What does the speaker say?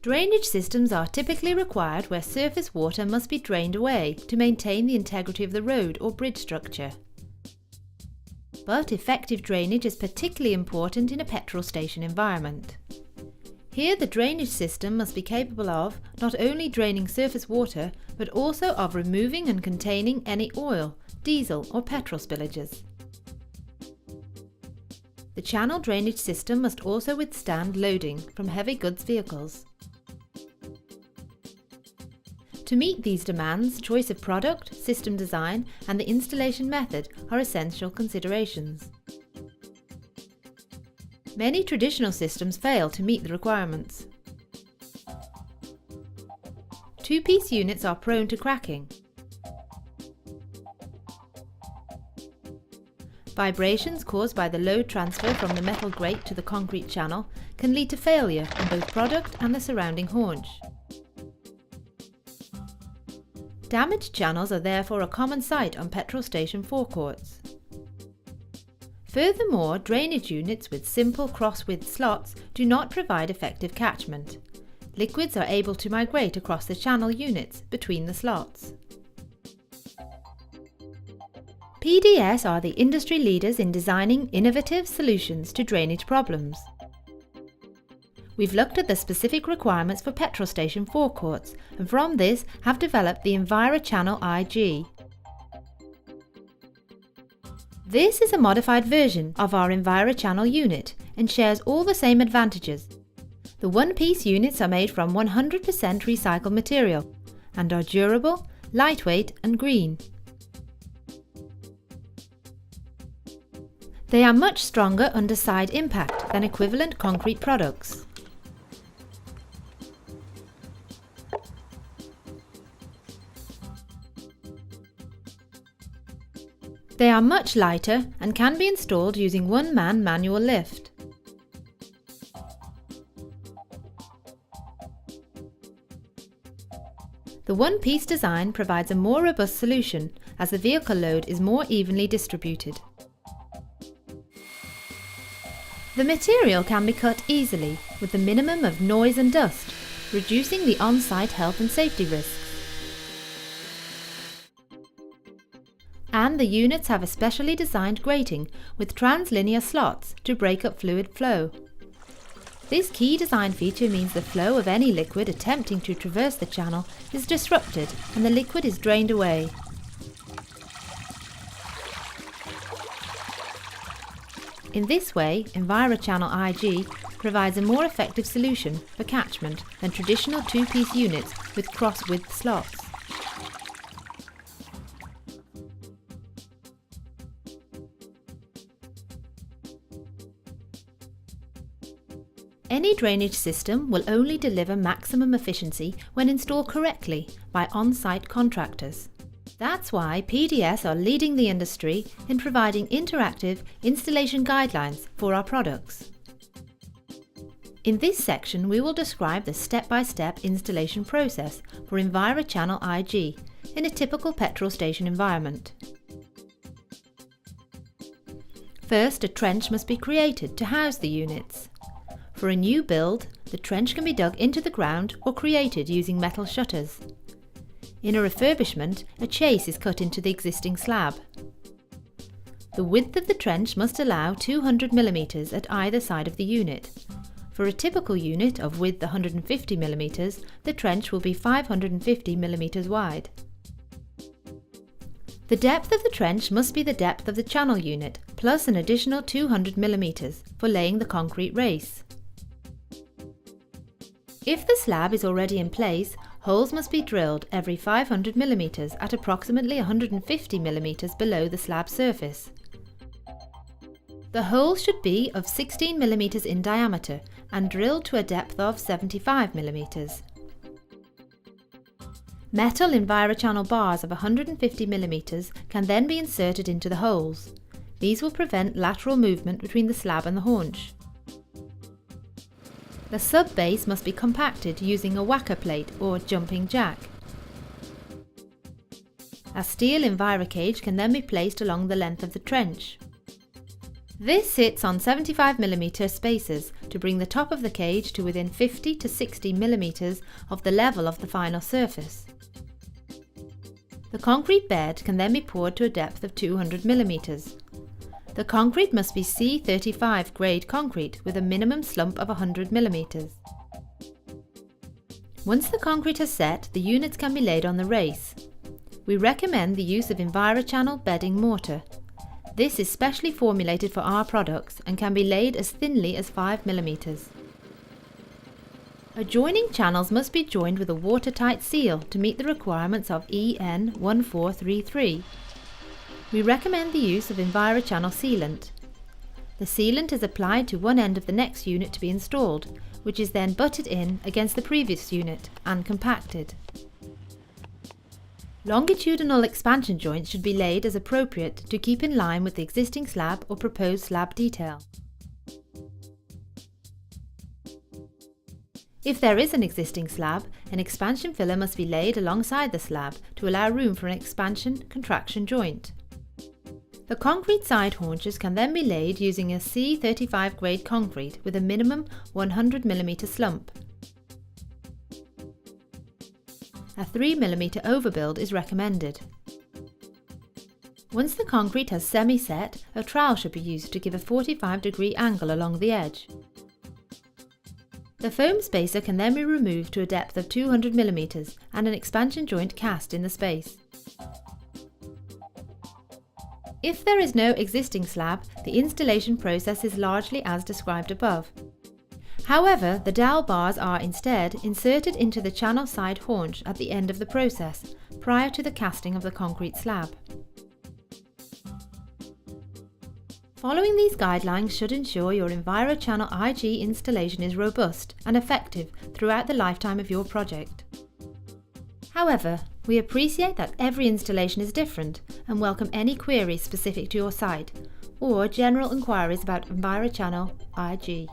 Drainage systems are typically required where surface water must be drained away to maintain the integrity of the road or bridge structure. But effective drainage is particularly important in a petrol station environment. Here the drainage system must be capable of not only draining surface water, but also of removing and containing any oil, diesel or petrol spillages. The channel drainage system must also withstand loading from heavy goods vehicles. To meet these demands, choice of product, system design and the installation method are essential considerations. Many traditional systems fail to meet the requirements. Two-piece units are prone to cracking. Vibrations caused by the load transfer from the metal grate to the concrete channel can lead to failure in both product and the surrounding haunch. Damaged channels are therefore a common sight on petrol station forecourts. Furthermore, drainage units with simple cross-width slots do not provide effective catchment. Liquids are able to migrate across the channel units between the slots. PDS are the industry leaders in designing innovative solutions to drainage problems. We've looked at the specific requirements for petrol station forecourts and from this have developed the EnvirochanneliG. This is a modified version of our EnviroChannel unit and shares all the same advantages. The one-piece units are made from 100% recycled material and are durable, lightweight and green. They are much stronger under side impact than equivalent concrete products. They are much lighter and can be installed using one-man manual lift. The one-piece design provides a more robust solution as the vehicle load is more evenly distributed. The material can be cut easily with the minimum of noise and dust, reducing the on-site health and safety risks. And the units have a specially designed grating with translinear slots to break up fluid flow. This key design feature means the flow of any liquid attempting to traverse the channel is disrupted and the liquid is drained away. In this way, EnvirochanneliG provides a more effective solution for catchment than traditional two-piece units with cross-width slots. Any drainage system will only deliver maximum efficiency when installed correctly by on-site contractors. That's why PDS are leading the industry in providing interactive installation guidelines for our products. In this section, we will describe the step-by-step installation process for EnvirochanneliG in a typical petrol station environment. First, a trench must be created to house the units. For a new build, the trench can be dug into the ground or created using metal shutters. In a refurbishment, a chase is cut into the existing slab. The width of the trench must allow 200 mm at either side of the unit. For a typical unit of width 150 mm, the trench will be 550 mm wide. The depth of the trench must be the depth of the channel unit, plus an additional 200 mm for laying the concrete race. If the slab is already in place, holes must be drilled every 500 mm at approximately 150 mm below the slab surface. The holes should be of 16 mm in diameter and drilled to a depth of 75 mm. Metal EnviroChannel bars of 150 mm can then be inserted into the holes. These will prevent lateral movement between the slab and the haunch. The sub-base must be compacted using a whacker plate or jumping jack. A steel EnviroCage can then be placed along the length of the trench. This sits on 75mm spacers to bring the top of the cage to within 50 to 60mm of the level of the final surface. The concrete bed can then be poured to a depth of 200mm. The concrete must be C35 grade concrete with a minimum slump of 100mm. Once the concrete has set, the units can be laid on the race. We recommend the use of EnviroChannel bedding mortar. This is specially formulated for our products and can be laid as thinly as 5mm. Adjoining channels must be joined with a watertight seal to meet the requirements of EN 1433. We recommend the use of EnviroChannel sealant. The sealant is applied to one end of the next unit to be installed, which is then butted in against the previous unit and compacted. Longitudinal expansion joints should be laid as appropriate to keep in line with the existing slab or proposed slab detail. If there is an existing slab, an expansion filler must be laid alongside the slab to allow room for an expansion-contraction joint. The concrete side haunches can then be laid using a C35 grade concrete with a minimum 100mm slump. A 3mm overbuild is recommended. Once the concrete has semi-set, a trowel should be used to give a 45-degree angle along the edge. The foam spacer can then be removed to a depth of 200mm and an expansion joint cast in the space. If there is no existing slab, the installation process is largely as described above. However, the dowel bars are instead inserted into the channel side haunch at the end of the process, prior to the casting of the concrete slab. Following these guidelines should ensure your EnvirochanneliG installation is robust and effective throughout the lifetime of your project. However, we appreciate that every installation is different and welcome any queries specific to your site or general inquiries about EnvirochanneliG.